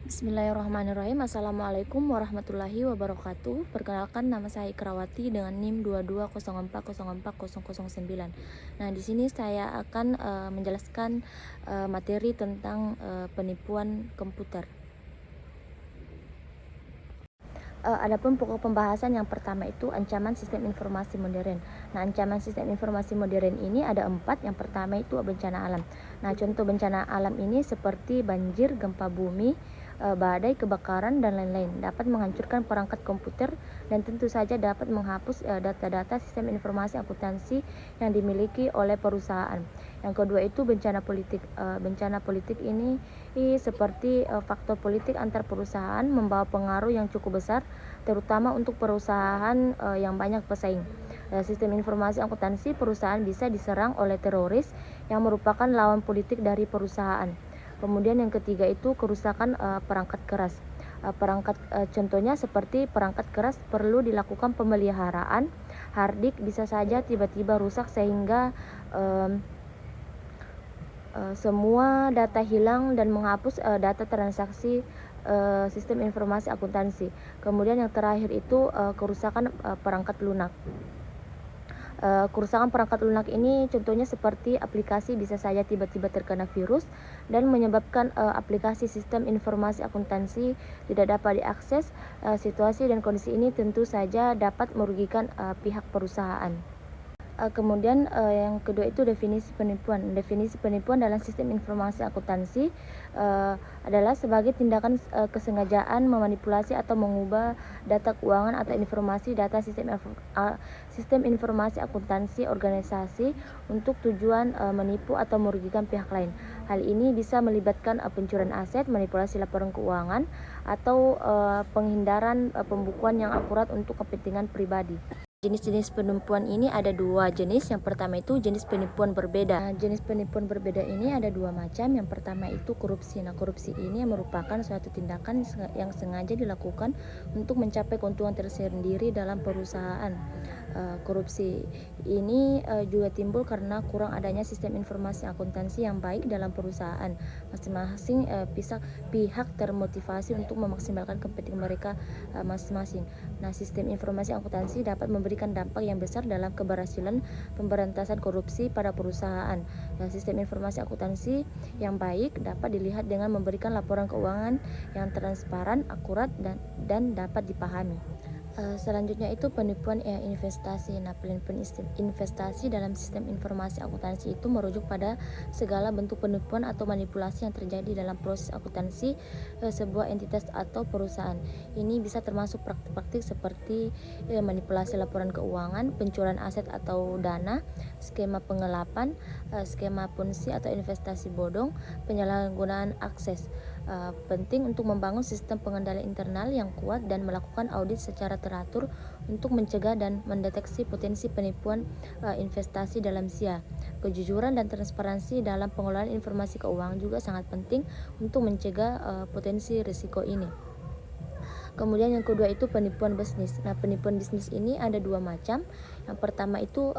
Bismillahirrahmanirrahim. Assalamualaikum warahmatullahi wabarakatuh. Perkenalkan, nama saya Ikrawati dengan NIM 22040409. Nah, di sini saya akan menjelaskan materi tentang penipuan komputer. Adapun pokok pembahasan yang pertama itu ancaman sistem informasi modern. Nah, ancaman sistem informasi modern ini ada 4. Yang pertama itu bencana alam. Nah, contoh bencana alam ini seperti banjir, gempa bumi, badai, kebakaran, dan lain-lain. Dapat menghancurkan perangkat komputer dan tentu saja dapat menghapus data-data sistem informasi akuntansi yang dimiliki oleh perusahaan. Yang kedua itu bencana politik. Bencana politik ini seperti faktor politik antar perusahaan membawa pengaruh yang cukup besar, terutama untuk perusahaan yang banyak pesaing. Sistem informasi akuntansi perusahaan bisa diserang oleh teroris yang merupakan lawan politik dari perusahaan. Kemudian yang ketiga itu kerusakan perangkat keras. Contohnya seperti perangkat keras perlu dilakukan pemeliharaan. Harddisk bisa saja tiba-tiba rusak sehingga semua data hilang dan menghapus data transaksi sistem informasi akuntansi. Kemudian yang terakhir itu kerusakan perangkat lunak. Kerusakan perangkat lunak ini contohnya seperti aplikasi bisa saja tiba-tiba terkena virus dan menyebabkan aplikasi sistem informasi akuntansi tidak dapat diakses. Situasi dan kondisi ini tentu saja dapat merugikan pihak perusahaan. Kemudian yang kedua itu definisi penipuan. Definisi penipuan dalam sistem informasi akuntansi adalah sebagai tindakan kesengajaan memanipulasi atau mengubah data keuangan atau informasi data sistem informasi akuntansi organisasi untuk tujuan menipu atau merugikan pihak lain. Hal ini bisa melibatkan pencurian aset, manipulasi laporan keuangan, atau penghindaran pembukuan yang akurat untuk kepentingan pribadi. Jenis-jenis penipuan ini ada 2 jenis. Yang pertama itu jenis penipuan berbeda. Jenis penipuan berbeda ini ada 2 macam. Yang pertama itu korupsi. Nah, korupsi ini merupakan suatu tindakan yang sengaja dilakukan untuk mencapai keuntungan tersendiri dalam perusahaan. Korupsi ini juga timbul karena kurang adanya sistem informasi akuntansi yang baik dalam perusahaan. Masing-masing pihak termotivasi untuk memaksimalkan kepentingan mereka masing-masing. Nah, sistem informasi akuntansi dapat memberikan dampak yang besar dalam keberhasilan pemberantasan korupsi pada perusahaan. Nah, sistem informasi akuntansi yang baik dapat dilihat dengan memberikan laporan keuangan yang transparan, akurat, dan dapat dipahami. Selanjutnya itu penipuan investasi. Nah, penipuan investasi dalam sistem informasi akuntansi itu merujuk pada segala bentuk penipuan atau manipulasi yang terjadi dalam proses akuntansi sebuah entitas atau perusahaan. Ini bisa termasuk praktik-praktik seperti manipulasi laporan keuangan, pencurian aset atau dana, skema penggelapan, skema punsi atau investasi bodong, penyalahgunaan akses. Penting untuk membangun sistem pengendalian internal yang kuat dan melakukan audit secara teratur untuk mencegah dan mendeteksi potensi penipuan investasi dalam SIA. Kejujuran dan transparansi dalam pengelolaan informasi keuangan juga sangat penting untuk mencegah potensi risiko ini. Kemudian yang kedua itu penipuan bisnis. Nah, penipuan bisnis ini ada 2 macam. Yang pertama itu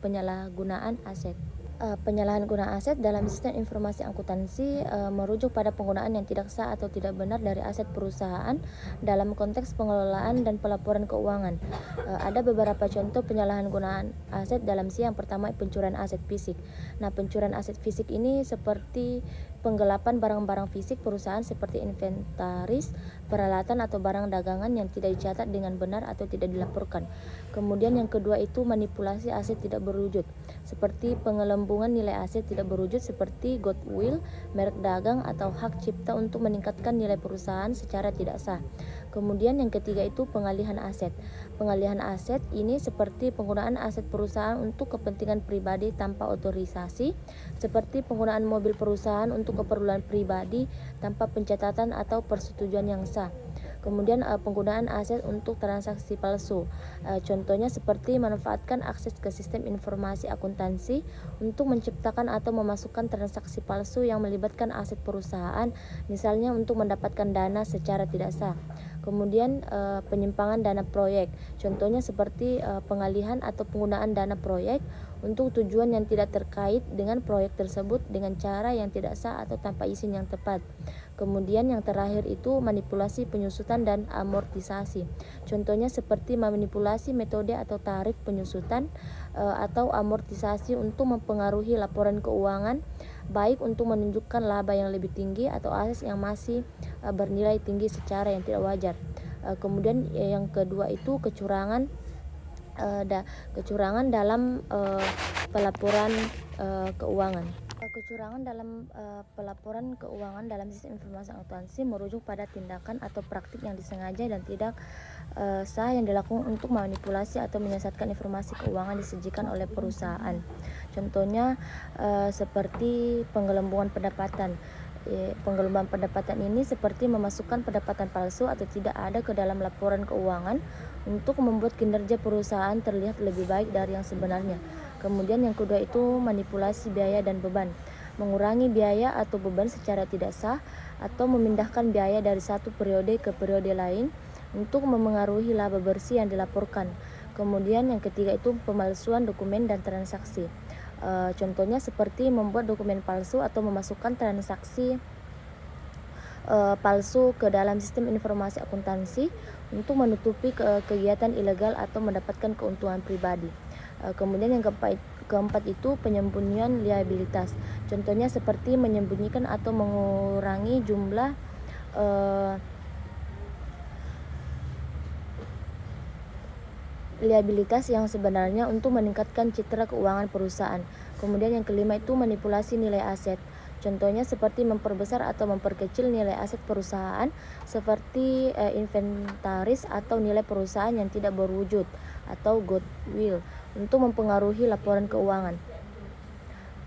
penyalahgunaan aset. Penyalahgunaan aset dalam sistem informasi akuntansi merujuk pada penggunaan yang tidak sah atau tidak benar dari aset perusahaan dalam konteks pengelolaan dan pelaporan keuangan. Ada beberapa contoh penyalahgunaan aset dalam SIA. Yang pertama pencurian aset fisik. Nah, pencurian aset fisik ini seperti penggelapan barang-barang fisik perusahaan seperti inventaris, peralatan atau barang dagangan yang tidak dicatat dengan benar atau tidak dilaporkan. Kemudian yang kedua itu manipulasi aset tidak berwujud, seperti pengelambungan nilai aset tidak berwujud seperti goodwill, merek dagang atau hak cipta untuk meningkatkan nilai perusahaan secara tidak sah. Kemudian yang ketiga itu pengalihan aset. Pengalihan aset ini seperti penggunaan aset perusahaan untuk kepentingan pribadi tanpa otorisasi, seperti penggunaan mobil perusahaan untuk keperluan pribadi tanpa pencatatan atau persetujuan yang sah. Kemudian penggunaan aset untuk transaksi palsu. Contohnya seperti memanfaatkan akses ke sistem informasi akuntansi untuk menciptakan atau memasukkan transaksi palsu yang melibatkan aset perusahaan, misalnya untuk mendapatkan dana secara tidak sah. Kemudian penyimpangan dana proyek. Contohnya seperti pengalihan atau penggunaan dana proyek untuk tujuan yang tidak terkait dengan proyek tersebut dengan cara yang tidak sah atau tanpa izin yang tepat. Kemudian yang terakhir itu manipulasi penyusutan dan amortisasi. Contohnya seperti manipulasi metode atau tarif penyusutan atau amortisasi untuk mempengaruhi laporan keuangan, baik untuk menunjukkan laba yang lebih tinggi atau aset yang masih bernilai tinggi secara yang tidak wajar. Kemudian yang kedua itu kecurangan dalam pelaporan keuangan. Kecurangan dalam pelaporan keuangan dalam sistem informasi akuntansi merujuk pada tindakan atau praktik yang disengaja dan tidak sah yang dilakukan untuk memanipulasi atau menyesatkan informasi keuangan disajikan oleh perusahaan. Contohnya seperti penggelembungan pendapatan. Penggelembungan pendapatan ini seperti memasukkan pendapatan palsu atau tidak ada ke dalam laporan keuangan untuk membuat kinerja perusahaan terlihat lebih baik dari yang sebenarnya. Kemudian yang kedua itu manipulasi biaya dan beban. Mengurangi biaya atau beban secara tidak sah atau memindahkan biaya dari satu periode ke periode lain untuk memengaruhi laba bersih yang dilaporkan. Kemudian yang ketiga itu pemalsuan dokumen dan transaksi. Contohnya seperti membuat dokumen palsu atau memasukkan transaksi palsu ke dalam sistem informasi akuntansi untuk menutupi kegiatan ilegal atau mendapatkan keuntungan pribadi. Kemudian yang keempat itu penyembunyian liabilitas. Contohnya seperti menyembunyikan atau mengurangi jumlah liabilitas yang sebenarnya untuk meningkatkan citra keuangan perusahaan. Kemudian yang kelima itu manipulasi nilai aset. Contohnya seperti memperbesar atau memperkecil nilai aset perusahaan seperti inventaris atau nilai perusahaan yang tidak berwujud atau goodwill untuk mempengaruhi laporan keuangan.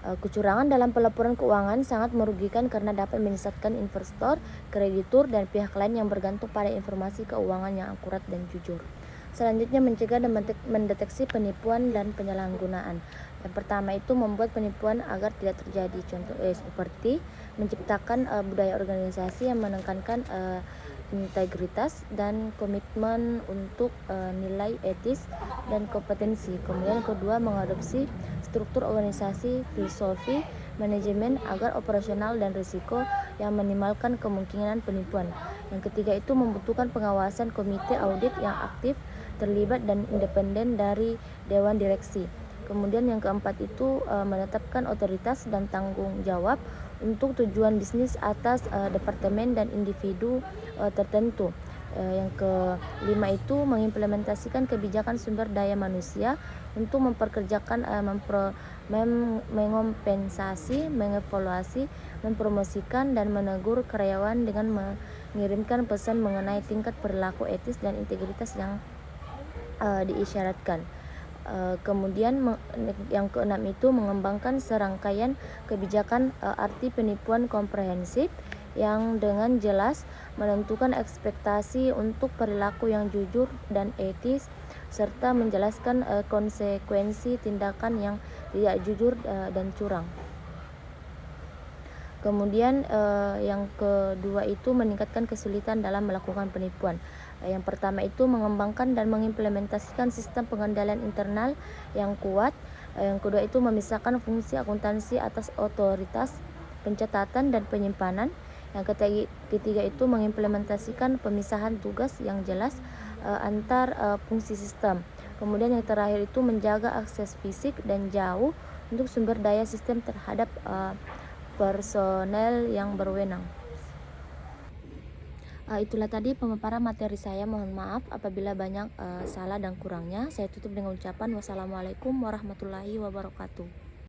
Kecurangan dalam pelaporan keuangan sangat merugikan karena dapat menyesatkan investor, kreditur, dan pihak lain yang bergantung pada informasi keuangan yang akurat dan jujur. Selanjutnya mencegah dan mendeteksi penipuan dan penyalahgunaan. Yang pertama itu membuat penipuan agar tidak terjadi. Contoh seperti menciptakan budaya organisasi yang menekankan integritas dan komitmen untuk nilai etis dan kompetensi. Kemudian yang kedua mengadopsi struktur organisasi, filosofi, manajemen agar operasional dan risiko yang minimalkan kemungkinan penipuan. Yang ketiga itu membutuhkan pengawasan komite audit yang aktif, terlibat dan independen dari dewan direksi. Kemudian yang keempat itu menetapkan otoritas dan tanggung jawab untuk tujuan bisnis atas departemen dan individu tertentu. Yang kelima itu mengimplementasikan kebijakan sumber daya manusia untuk memperkerjakan, mengompensasi, mengevaluasi, mempromosikan dan menegur karyawan dengan mengirimkan pesan mengenai tingkat perilaku etis dan integritas yang diisyaratkan. Kemudian yang keenam itu mengembangkan serangkaian kebijakan arti penipuan komprehensif yang dengan jelas menentukan ekspektasi untuk perilaku yang jujur dan etis serta menjelaskan konsekuensi tindakan yang tidak jujur dan curang. Kemudian yang kedua itu meningkatkan kesulitan dalam melakukan penipuan. Yang pertama itu mengembangkan dan mengimplementasikan sistem pengendalian internal yang kuat. Yang kedua itu memisahkan fungsi akuntansi atas otoritas pencatatan dan penyimpanan. Yang ketiga itu mengimplementasikan pemisahan tugas yang jelas antar fungsi sistem. Kemudian yang terakhir itu menjaga akses fisik dan jauh untuk sumber daya sistem terhadap personel yang berwenang. Itulah tadi pemaparan materi saya. Mohon maaf apabila banyak salah dan kurangnya. Saya tutup dengan ucapan wassalamualaikum warahmatullahi wabarakatuh.